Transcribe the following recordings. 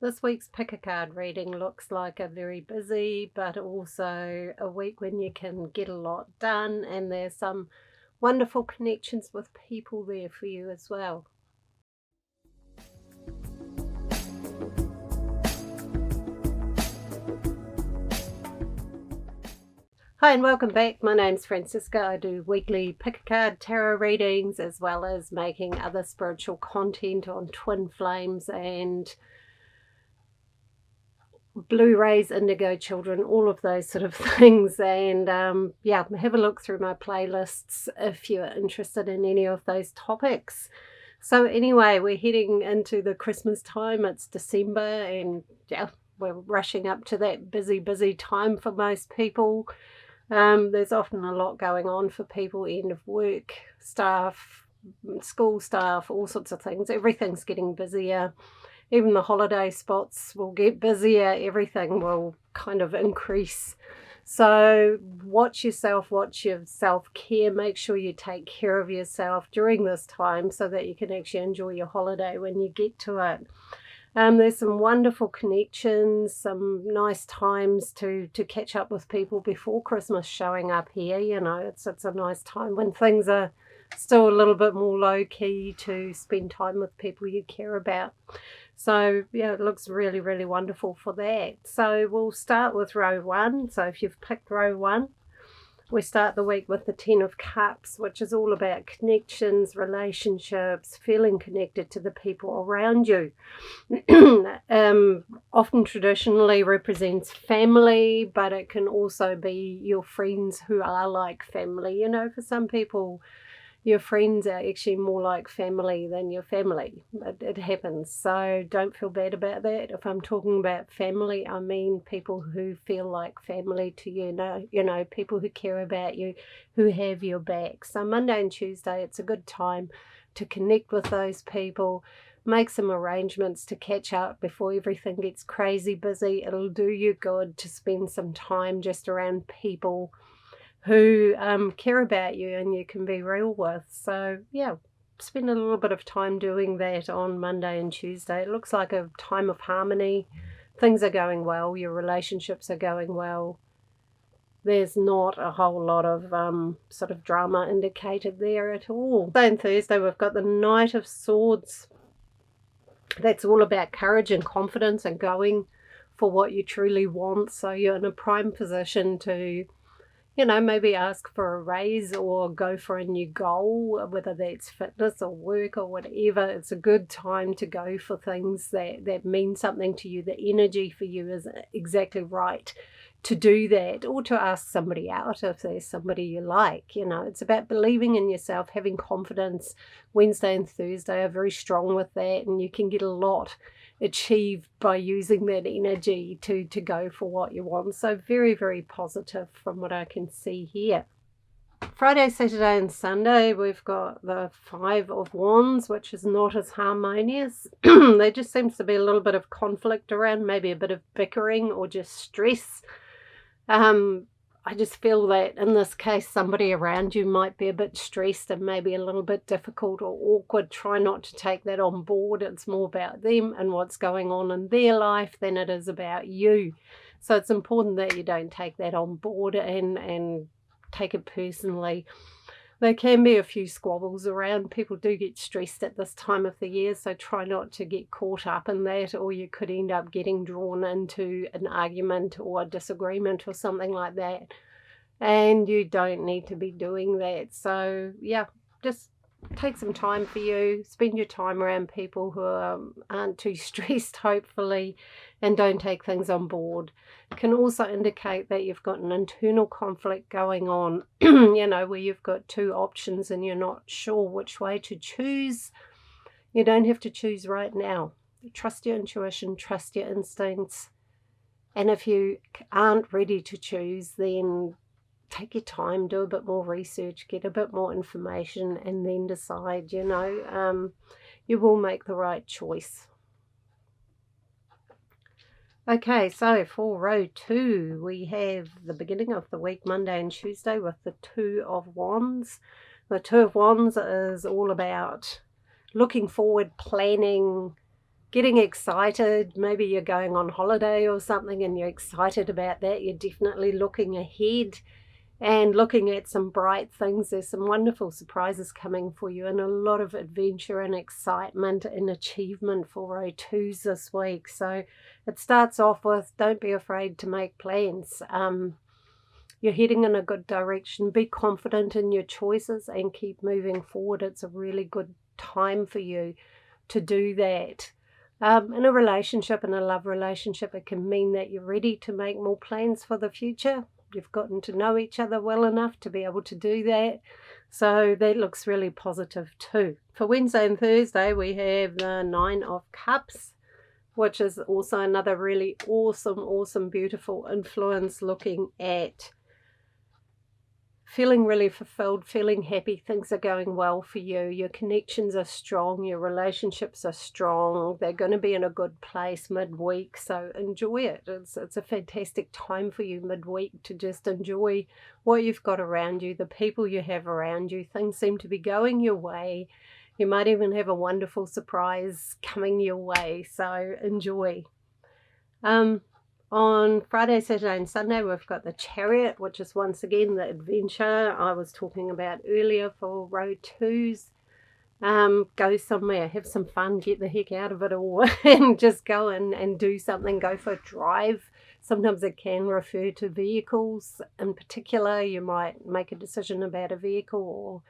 This week's pick a card reading looks like a very busy, but also a week when you can get a lot done, and there's some wonderful connections with people there for you as well. Hi and welcome back. My name's Franziska. I do weekly pick a card tarot readings as well as making other spiritual content on twin flames and Blu-rays, indigo children, all of those sort of things. And yeah, have a look through my playlists if you're interested in any of those topics. So anyway, we're heading into the Christmas time. It's December, and yeah, we're rushing up to that busy time for most people. There's often a lot going on for people, end of work, staff, school staff, all sorts of things. Everything's getting busier. Even the holiday spots will get busier. Everything will kind of increase. So watch yourself, watch your self-care. Make sure you take care of yourself during this time so that you can actually enjoy your holiday when you get to it. There's some wonderful connections, some nice times to catch up with people before Christmas showing up here. You know, it's a nice time when things are still a little bit more low-key to spend time with people you care about. So yeah, it looks really wonderful for that. So we'll start with row 1. So if you've picked row 1, we start the week with the 10 of Cups, which is all about connections, relationships, feeling connected to the people around you. Often traditionally represents family, but it can also be your friends who are like family. You know, for some people, your friends are actually more like family than your family. It happens. So don't feel bad about that. If I'm talking about family, I mean people who feel like family to you. You know, people who care about you, who have your back. So Monday and Tuesday, it's a good time to connect with those people. Make some arrangements to catch up before everything gets crazy busy. It'll do you good to spend some time just around people who care about you and you can be real with. So yeah, spend a little bit of time doing that on Monday and Tuesday. It looks like a time of harmony. Things are going well. Your relationships are going well. There's not a whole lot of sort of drama indicated there at all. So on Thursday, we've got the Knight of Swords. That's all about courage and confidence and going for what you truly want. So you're in a prime position to, you know, maybe ask for a raise or go for a new goal, whether that's fitness or work or whatever. It's a good time to go for things that mean something to you. The energy for you is exactly right to do that, or to ask somebody out if there's somebody you like. You know, it's about believing in yourself, having confidence. Wednesday and Thursday are very strong with that, and you can get a lot achieved by using that energy to go for what you want. So very positive from what I can see here. Friday, Saturday and Sunday, we've got the 5 of Wands, which is not as harmonious. There just seems to be a little bit of conflict around, maybe a bit of bickering or just stress. I just feel that in this case, somebody around you might be a bit stressed and maybe a little bit difficult or awkward. Try not to take that on board. It's more about them and what's going on in their life than it is about you. So it's important that you don't take that on board and take it personally. There can be a few squabbles around. People do get stressed at this time of the year, so try not to get caught up in that, or you could end up getting drawn into an argument or a disagreement or something like that. And you don't need to be doing that. So yeah, just take some time for you. Spend your time around people who aren't too stressed, hopefully, and don't take things on board. Can also indicate that you've got an internal conflict going on, you know, where you've got two options and you're not sure which way to choose. You don't have to choose right now. Trust your intuition, trust your instincts. And if you aren't ready to choose, then take your time, do a bit more research, get a bit more information, and then decide. You know, you will make the right choice. Okay, so for row 2, we have the beginning of the week, Monday and Tuesday, with the 2 of Wands. The 2 of Wands is all about looking forward, planning, getting excited. Maybe you're going on holiday or something and you're excited about that. You're definitely looking ahead and looking at some bright things. There's some wonderful surprises coming for you and a lot of adventure and excitement and achievement for row 2s this week. So it starts off with, don't be afraid to make plans. You're heading in a good direction. Be confident in your choices and keep moving forward. It's a really good time for you to do that. In a relationship, in a love relationship, it can mean that you're ready to make more plans for the future. You've gotten to know each other well enough to be able to do that. So that looks really positive too. For Wednesday and Thursday, we have the 9 of Cups, which is also another really awesome, beautiful influence, looking at feeling really fulfilled, feeling happy, things are going well for you, your connections are strong, your relationships are strong, they're going to be in a good place midweek, so enjoy it. It's a fantastic time for you midweek to just enjoy what you've got around you, the people you have around you. Things seem to be going your way. You might even have a wonderful surprise coming your way, so enjoy. On Friday, Saturday and Sunday, we've got the Chariot, which is once again the adventure I was talking about earlier for row 2s. Go somewhere, have some fun, get the heck out of it all and just go and do something. Go for a drive. Sometimes it can refer to vehicles in particular. You might make a decision about a vehicle or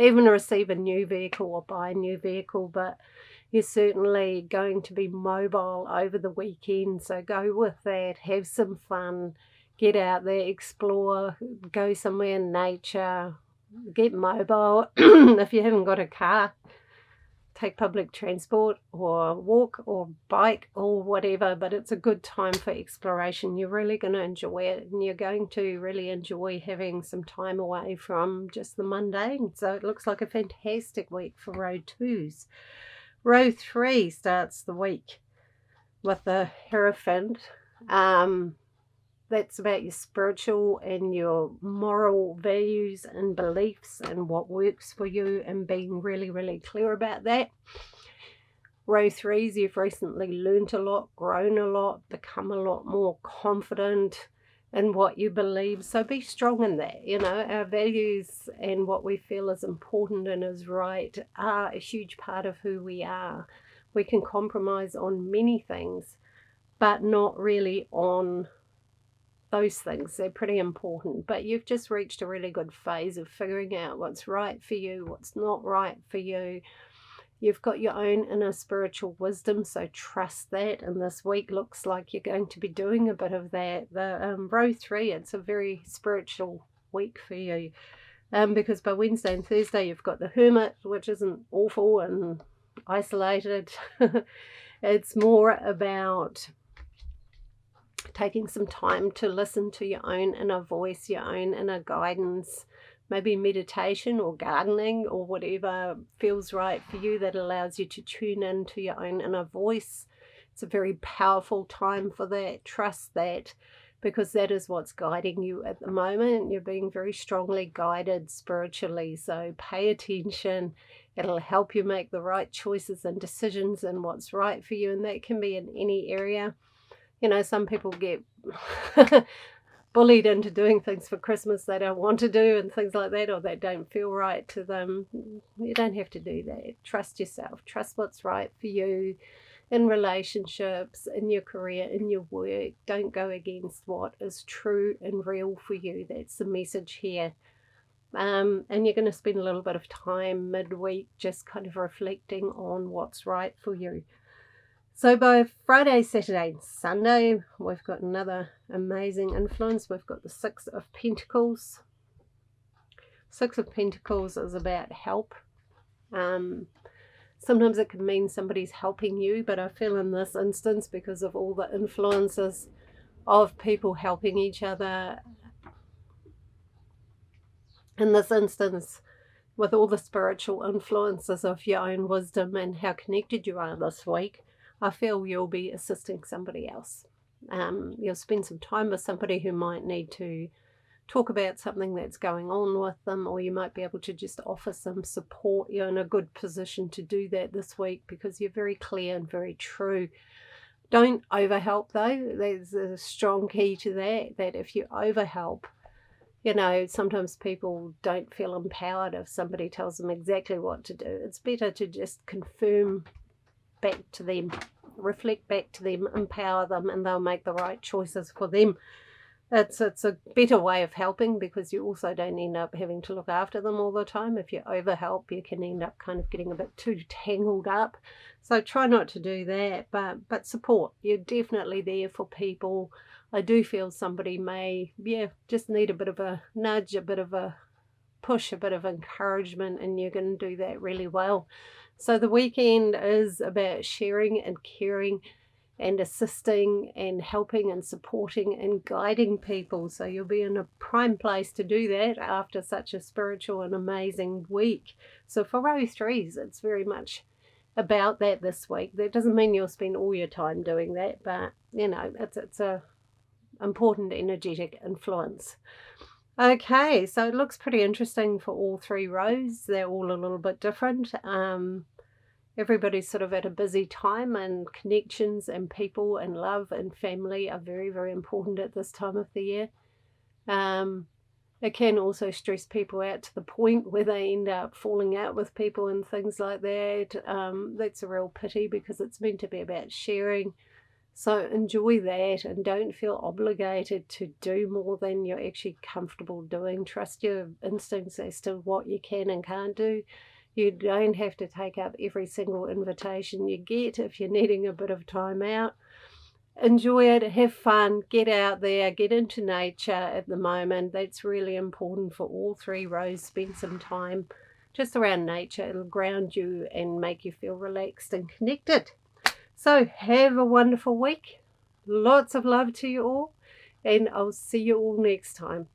even receive a new vehicle or buy a new vehicle, but you're certainly going to be mobile over the weekend, so go with that, have some fun, get out there, explore, go somewhere in nature, get mobile. If you haven't got a car, take public transport or walk or bike or whatever, but it's a good time for exploration. You're really going to enjoy it, and you're going to really enjoy having some time away from just the mundane. So it looks like a fantastic week for row 2s. Row 3 starts the week with the Hierophant. That's about your spiritual and your moral values and beliefs and what works for you, and being really clear about that. Row 3s, you've recently learnt a lot, grown a lot, become a lot more confident in what you believe, so be strong in that. You know, our values and what we feel is important and is right are a huge part of who we are. We can compromise on many things, but not really on those things. They're pretty important, but you've just reached a really good phase of figuring out what's right for you, what's not right for you. You've got your own inner spiritual wisdom, so trust that. And this week looks like you're going to be doing a bit of that. The row 3, it's a very spiritual week for you, because by Wednesday and Thursday you've got the Hermit, which isn't awful and isolated. It's more about taking some time to listen to your own inner voice, your own inner guidance. Maybe meditation or gardening or whatever feels right for you that allows you to tune into your own inner voice. It's a very powerful time for that. Trust that, because that is what's guiding you at the moment. You're being very strongly guided spiritually, so pay attention. It'll help you make the right choices and decisions and what's right for you, and that can be in any area. You know, some people get bullied into doing things for Christmas they don't want to do and things like that, or they don't feel right to them. You don't have to do that. Trust yourself. Trust what's right for you in relationships, in your career, in your work. Don't go against what is true and real for you. That's the message here. And you're going to spend a little bit of time midweek just kind of reflecting on what's right for you. So by Friday, Saturday and Sunday, we've got another amazing influence. We've got the 6 of Pentacles. 6 of Pentacles is about help. Sometimes it can mean somebody's helping you, but I feel in this instance, because of all the influences of people helping each other, in this instance, with all the spiritual influences of your own wisdom and how connected you are this week, I feel you'll be assisting somebody else. You'll spend some time with somebody who might need to talk about something that's going on with them, or you might be able to just offer some support. You're in a good position to do that this week because you're very clear and very true. Don't overhelp though. There's a strong key to that if you overhelp, sometimes people don't feel empowered if somebody tells them exactly what to do. It's better to just confirm back to them, reflect back to them, empower them, and they'll make the right choices for them. It's a better way of helping because you also don't end up having to look after them all the time. If you overhelp, you can end up kind of getting a bit too tangled up. So try not to do that, but support. You're definitely there for people. I do feel somebody may, just need a bit of a nudge, a bit of a push, a bit of encouragement, and you're going to do that really well. So the weekend is about sharing and caring and assisting and helping and supporting and guiding people. So you'll be in a prime place to do that after such a spiritual and amazing week. So for row threes, it's very much about that this week. That doesn't mean you'll spend all your time doing that, but it's a important energetic influence. Okay, so it looks pretty interesting for all 3 rows. They're all a little bit different. Everybody's sort of at a busy time, and connections and people and love and family are very, very important at this time of the year. It can also stress people out to the point where they end up falling out with people and things like that. That's a real pity because it's meant to be about sharing. So enjoy that and don't feel obligated to do more than you're actually comfortable doing. Trust your instincts as to what you can and can't do. You don't have to take up every single invitation you get if you're needing a bit of time out. Enjoy it, have fun, get out there, get into nature at the moment. That's really important for all 3 rows. Spend some time just around nature. It'll ground you and make you feel relaxed and connected. So have a wonderful week. Lots of love to you all, and I'll see you all next time.